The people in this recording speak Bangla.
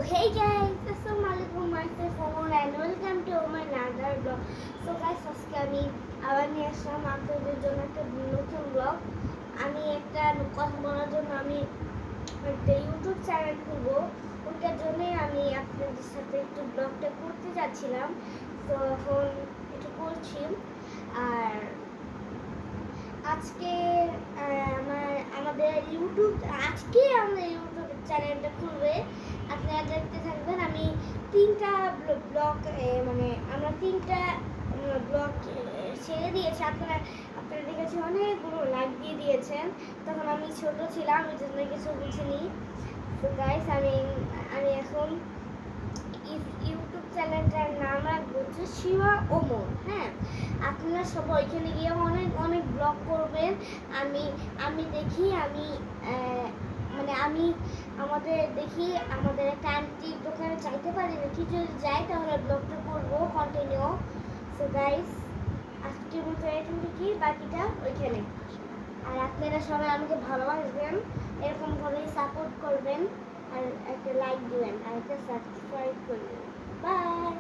hey guys, Assalamualaikum, myself Omar and welcome to my another vlog. So guys, আজকে আমি আবার নিয়ে আসলাম আপনাদের জন্য একটা নতুন ব্লগ। আমি একটা কথা বলার জন্য আমি একটা ইউটিউব চ্যানেল খুলবো, ওইটার জন্যই আমি আপনাদের সাথে একটু ব্লগটা করতে যাচ্ছিলাম। তো এখন এটা করছি। আর আজকে আমাদের ইউটিউব চ্যানেলটা খুলবে, আপনারা দেখতে থাকবেন। আমি তিনটা ব্লগ আমরা তিনটা ব্লগ ছেড়ে দিয়েছি। আপনারা দেখেছি অনেকগুলো লাইক দিয়ে দিয়েছেন। তখন আমি ছোট ছিলাম, ওই জন্য কিছু বুঝিনি। তো গাইস, আমি এখন ইউটিউব চ্যানেলটার নাম রাখবো হচ্ছে শিবা ওমর। হ্যাঁ, আপনারা সবাই ওইখানে গিয়ে অনেক অনেক ব্লগ করবেন। আমি দেখি আমাদের একটা আন্টির দোকানে চাইতে পারি নাকি, যদি যাই তাহলে ব্লগটা করবো কন্টিনিউ। সো গাইস, আজকের মতো এটুকুই, বাকিটা ওইখানে। আর আপনারা সবাই আমাকে ভালোবাসবেন, এরকম ভাবেই সাপোর্ট করবেন, আর একটা লাইক দিবেন আর একটা সাবস্ক্রাইব করবেন। বাই।